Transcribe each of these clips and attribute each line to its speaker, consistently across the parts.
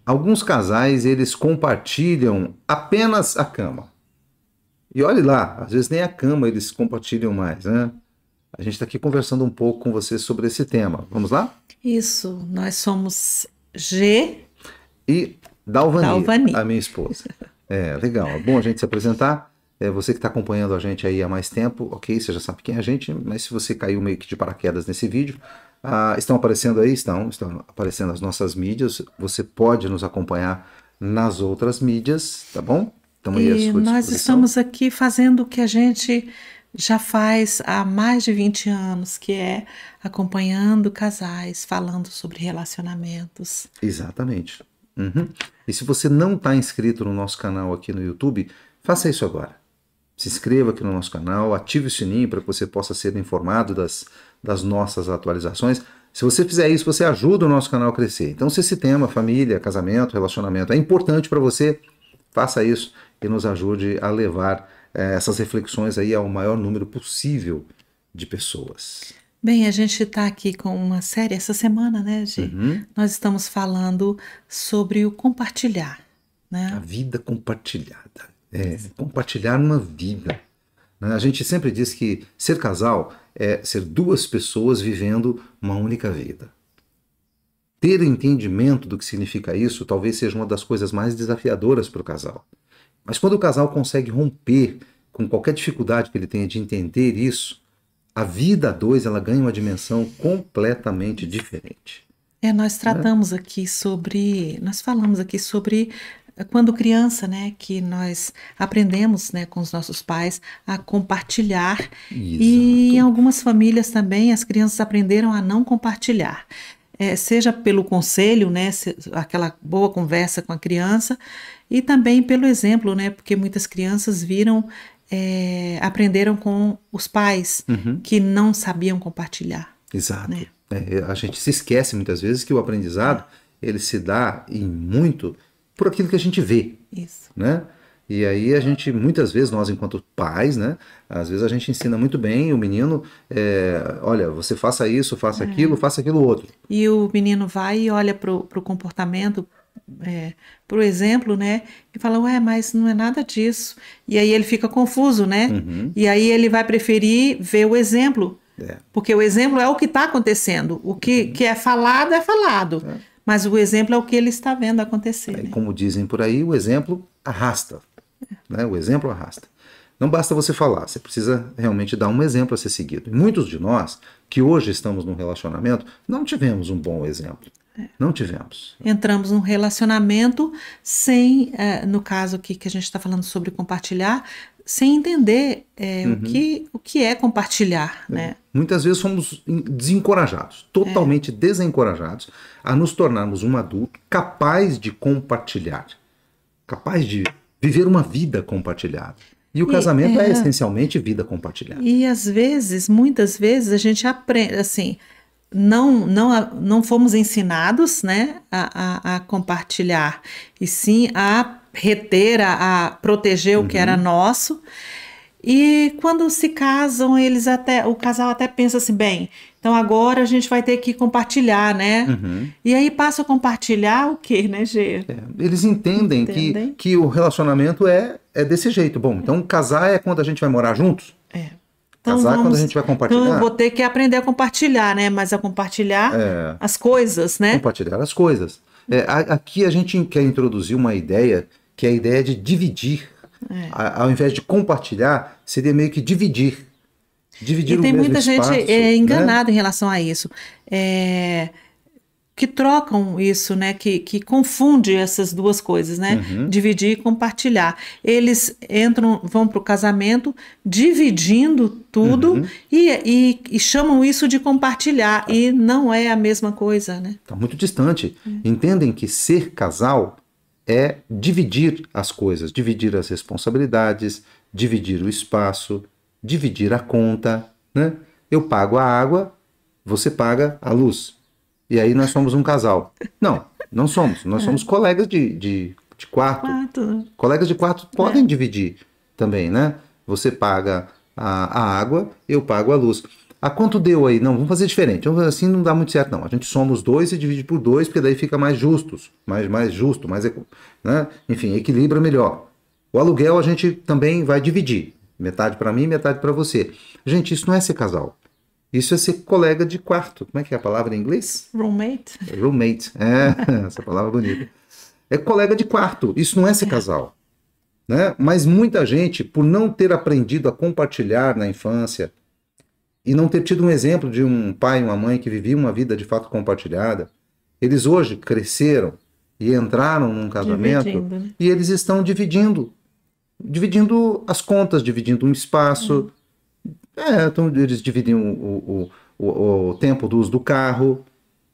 Speaker 1: Alguns casais, eles compartilham apenas a cama. E olhe lá, às vezes nem a cama eles compartilham mais, né? A gente está aqui conversando um pouco com você sobre esse tema. Vamos lá?
Speaker 2: Isso, nós somos G
Speaker 1: E Dalvani, a
Speaker 2: Dalvani.
Speaker 1: minha esposa. É, legal. É bom a gente se apresentar. É, você que está acompanhando a gente aí há mais tempo, ok, você já sabe quem é a gente, mas se você caiu meio que de paraquedas nesse vídeo, estão aparecendo aí? Estão aparecendo as nossas mídias. Você pode nos acompanhar nas outras mídias, tá bom? Estamos aí à
Speaker 2: E
Speaker 1: sua
Speaker 2: nós
Speaker 1: disposição.
Speaker 2: estamos aqui fazendo o que a gente já faz há mais de 20 anos, que é acompanhando casais, falando sobre relacionamentos.
Speaker 1: Exatamente. Uhum. E se você não está inscrito no nosso canal aqui no YouTube, faça isso agora. Se inscreva aqui no nosso canal, ative o sininho para que você possa ser informado das nossas atualizações. Se você fizer isso, você ajuda o nosso canal a crescer. Então, se esse tema, família, casamento, relacionamento, é importante para você, faça isso e nos ajude a levar essas reflexões aí ao maior número possível de pessoas.
Speaker 2: Bem, a gente está aqui com uma série essa semana, né, Gi?
Speaker 1: Uhum.
Speaker 2: Nós estamos falando sobre o compartilhar,
Speaker 1: A
Speaker 2: né?
Speaker 1: vida compartilhada. É, compartilhar uma vida. Né? A gente sempre diz que ser casal é ser duas pessoas vivendo uma única vida. Ter entendimento do que significa isso talvez seja uma das coisas mais desafiadoras para o casal. Mas quando o casal consegue romper com qualquer dificuldade que ele tenha de entender isso, a vida a dois ela ganha uma dimensão completamente diferente.
Speaker 2: Nós
Speaker 1: Né?
Speaker 2: tratamos aqui sobre, nós falamos aqui sobre quando criança, né, que nós aprendemos, né, com os nossos pais a compartilhar e em
Speaker 1: Exato.
Speaker 2: algumas famílias também as crianças aprenderam a não compartilhar. Seja pelo conselho, né, aquela boa conversa com a criança e também pelo exemplo, né, porque muitas crianças viram, aprenderam com os pais
Speaker 1: Uhum.
Speaker 2: que não sabiam compartilhar,
Speaker 1: Exato.
Speaker 2: né?
Speaker 1: A gente se esquece muitas vezes que o aprendizado ele se dá em muito por aquilo que a gente vê,
Speaker 2: Isso.
Speaker 1: né? E aí a gente, muitas vezes, nós enquanto pais, né? Às vezes a gente ensina muito bem o menino, olha, você faça isso, faça aquilo outro.
Speaker 2: E o menino vai e olha para o comportamento, para o exemplo, né? E fala, ué, mas não é nada disso. E aí ele fica confuso, né?
Speaker 1: Uhum.
Speaker 2: E aí ele vai preferir ver o exemplo,
Speaker 1: É,
Speaker 2: porque o exemplo é o que está acontecendo. O que é falado, mas o exemplo é o que ele está vendo acontecer,
Speaker 1: e
Speaker 2: né?
Speaker 1: como dizem por aí, o exemplo arrasta, né? O exemplo arrasta. Não basta você falar, você precisa realmente dar um exemplo a ser seguido. E muitos de nós, que hoje estamos num relacionamento, não tivemos um bom exemplo. Não tivemos.
Speaker 2: Entramos num relacionamento sem, no caso aqui que a gente está falando sobre compartilhar, sem entender
Speaker 1: Uhum.
Speaker 2: o que é compartilhar, né?
Speaker 1: Muitas vezes somos desencorajados, totalmente desencorajados a nos tornarmos um adulto capaz de compartilhar, capaz de viver uma vida compartilhada. E o
Speaker 2: E,
Speaker 1: casamento é
Speaker 2: é,
Speaker 1: essencialmente vida compartilhada.
Speaker 2: e às vezes, muitas vezes, a gente aprende, assim, não fomos ensinados, né, a compartilhar, e sim a reter, a proteger o que era
Speaker 1: Uhum.
Speaker 2: nosso. E quando se casam, o casal até pensa assim, bem, então agora a gente vai ter que compartilhar, né?
Speaker 1: Uhum.
Speaker 2: E aí passa a compartilhar o quê, né, Gê?
Speaker 1: Eles entendem
Speaker 2: Entendem?
Speaker 1: que o relacionamento é desse jeito. Bom, então casar é quando a gente vai morar juntos?
Speaker 2: É. Então
Speaker 1: Casar é quando a gente vai
Speaker 2: então eu vou
Speaker 1: compartilhar?
Speaker 2: ter que aprender a compartilhar, né? Mas a compartilhar
Speaker 1: É,
Speaker 2: as coisas, né?
Speaker 1: compartilhar as coisas. Aqui a gente quer introduzir uma ideia que é a ideia de dividir. Ao invés de compartilhar, seria meio que dividir.
Speaker 2: E
Speaker 1: Dividir o
Speaker 2: tem
Speaker 1: mesmo
Speaker 2: muita gente
Speaker 1: espaço, né?
Speaker 2: enganada em relação a isso. Que trocam isso, né? Que confunde essas duas coisas, né?
Speaker 1: Uhum,
Speaker 2: Dividir e compartilhar. Eles vão para o casamento dividindo tudo
Speaker 1: uhum.
Speaker 2: e chamam isso de compartilhar. E não é a mesma coisa, né?
Speaker 1: Está muito distante. Entendem que ser casal é dividir as coisas, dividir as responsabilidades, dividir o espaço, dividir a conta, né? Eu pago a água, você paga a luz. E aí nós somos um casal. Não, não somos. Nós somos colegas de quarto.
Speaker 2: Quatro,
Speaker 1: Colegas de quarto
Speaker 2: né?
Speaker 1: podem dividir também, né? Você paga a água, eu pago a luz. Ah, quanto deu aí? Não, vamos fazer diferente. Assim não dá muito certo, não. A gente soma os dois e divide por dois, porque daí fica mais justos, mais justo, né? Enfim, equilibra melhor. O aluguel a gente também vai dividir. Metade para mim, metade para você. Gente, isso não é ser casal. Isso é ser colega de quarto. Como é que é a palavra em inglês?
Speaker 2: Roommate.
Speaker 1: Roommate. É, essa palavra é bonita. É colega de quarto. Isso não é ser casal. Né? Mas muita gente, por não ter aprendido a compartilhar na infância e não ter tido um exemplo de um pai e uma mãe que viviam uma vida de fato compartilhada, eles hoje cresceram e entraram num casamento, né? E eles estão dividindo as contas, dividindo um espaço. Então eles dividem o tempo do uso do carro,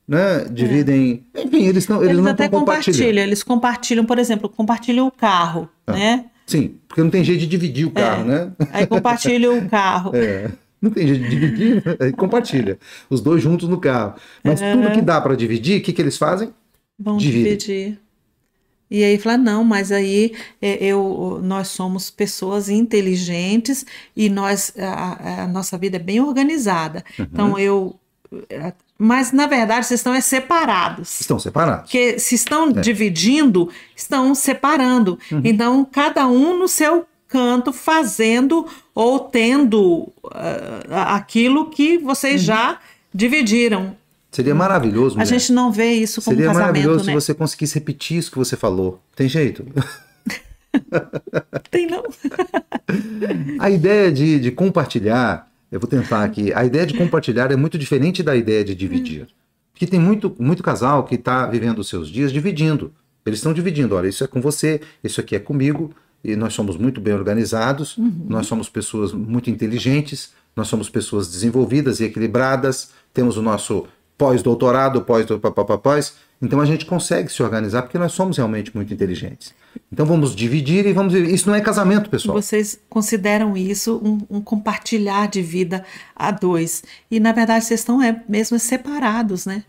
Speaker 1: né? Dividem. Enfim, eles não
Speaker 2: até compartilham. Eles compartilham, por exemplo, compartilham o carro, né?
Speaker 1: Sim, porque não tem jeito de dividir o carro, né?
Speaker 2: Aí compartilham o carro.
Speaker 1: Não tem jeito de dividir, aí compartilha. Os dois juntos no carro. Mas tudo que dá para dividir, o que eles fazem?
Speaker 2: Vão dividir. E aí fala, não, mas aí nós somos pessoas inteligentes e a nossa vida é bem organizada. Então mas na verdade vocês estão separados.
Speaker 1: Estão separados.
Speaker 2: Porque se estão dividindo, estão separando. Então cada um no seu canto fazendo ou tendo aquilo que vocês já dividiram.
Speaker 1: Seria maravilhoso, mulher.
Speaker 2: A gente não vê isso como casamento, né?
Speaker 1: Seria maravilhoso se você conseguisse repetir isso que você falou. Tem jeito?
Speaker 2: Tem não.
Speaker 1: A ideia de compartilhar, eu vou tentar aqui, a ideia de compartilhar é muito diferente da ideia de dividir. Porque tem muito casal que está vivendo os seus dias dividindo. Eles estão dividindo, olha, isso é com você, isso aqui é comigo, e nós somos muito bem organizados, nós somos pessoas muito inteligentes, nós somos pessoas desenvolvidas e equilibradas, temos o nosso pós-doutorado, pós, então a gente consegue se organizar porque nós somos realmente muito inteligentes. Então vamos dividir e vamos... Isso não é casamento, pessoal.
Speaker 2: Vocês consideram isso um compartilhar de vida a dois. E na verdade vocês estão mesmo separados, né?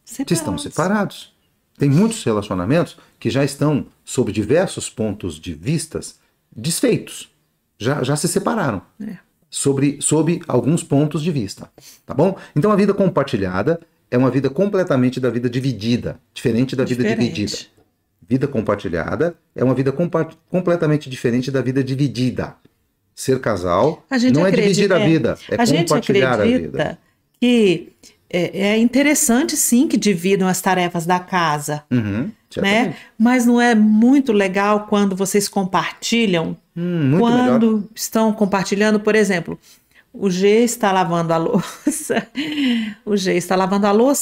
Speaker 1: Vocês estão separados. Tem muitos relacionamentos que já estão, sob diversos pontos de vistas, desfeitos. Já se separaram. Sob alguns pontos de vista, tá bom? Então a vida compartilhada é uma vida completamente da vida dividida, diferente da vida dividida. Vida compartilhada é uma vida completamente diferente da vida dividida. Ser casal não é dividir a vida, é compartilhar a vida.
Speaker 2: Que é interessante sim que dividam as tarefas da casa, né? Mas não é muito legal quando vocês compartilham. Quando melhor. Estão compartilhando, por exemplo, o G está lavando a louça,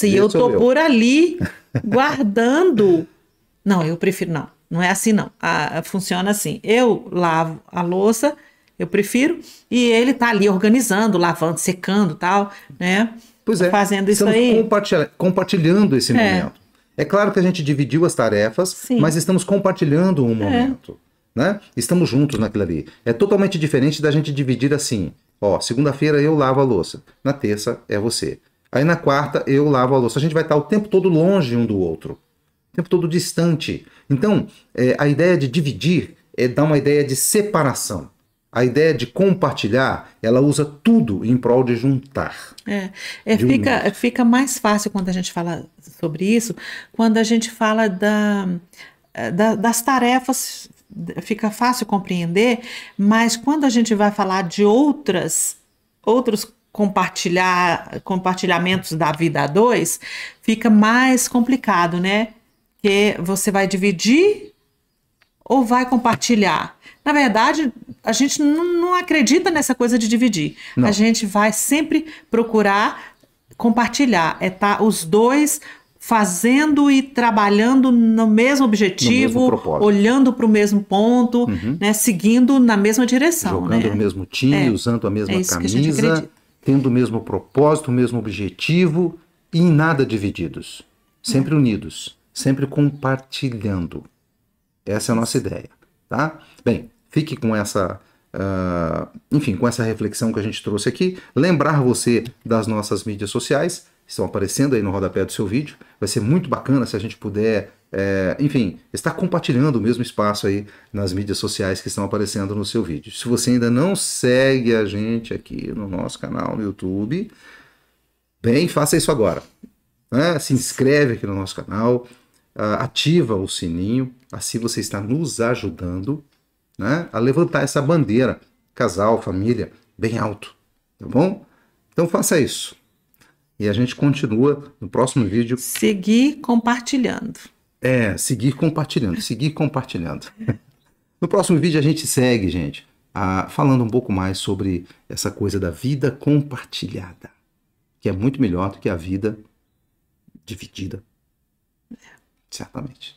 Speaker 2: e eu estou por ali guardando. Não, eu prefiro, não é assim não. Funciona assim, eu lavo a louça, eu prefiro, e ele está ali organizando, lavando, secando, tal, né?
Speaker 1: Pois é,
Speaker 2: fazendo isso aí.
Speaker 1: Compartilhando esse momento. É claro que a gente dividiu as tarefas, mas estamos compartilhando um momento. Né? Estamos juntos naquilo ali. É totalmente diferente da gente dividir assim. Ó, segunda-feira eu lavo a louça. Na terça é você. Aí na quarta eu lavo a louça. A gente vai estar o tempo todo longe um do outro. O tempo todo distante. Então, a ideia de dividir é dar uma ideia de separação. A ideia de compartilhar, ela usa tudo em prol de juntar.
Speaker 2: Fica mais fácil quando a gente fala sobre isso, quando a gente fala das tarefas, fica fácil compreender, mas quando a gente vai falar de outros compartilhamentos da vida a dois, fica mais complicado, né? Que você vai dividir ou vai compartilhar? Na verdade, a gente não acredita nessa coisa de dividir. Não. A gente vai sempre procurar compartilhar. Tá os dois fazendo e trabalhando no mesmo objetivo, olhando para o mesmo ponto, né, seguindo na mesma direção.
Speaker 1: Jogando no mesmo time, usando a mesma camisa, tendo o mesmo propósito, o mesmo objetivo e em nada divididos. Sempre unidos, sempre compartilhando. Essa é a nossa ideia, tá? Bem, fique com essa, com essa reflexão que a gente trouxe aqui. Lembrar você das nossas mídias sociais, estão aparecendo aí no rodapé do seu vídeo. Vai ser muito bacana se a gente puder enfim, está compartilhando o mesmo espaço aí nas mídias sociais que estão aparecendo no seu vídeo. Se você ainda não segue a gente aqui no nosso canal no YouTube, bem, faça isso agora. Né? Se inscreve aqui no nosso canal, ativa o sininho, assim você está nos ajudando, né, a levantar essa bandeira, casal, família, bem alto, tá bom? Então faça isso. E a gente continua no próximo vídeo.
Speaker 2: Seguir compartilhando.
Speaker 1: Seguir compartilhando, seguir compartilhando. No próximo vídeo a gente segue, gente, falando um pouco mais sobre essa coisa da vida compartilhada, que é muito melhor do que a vida dividida. Certamente.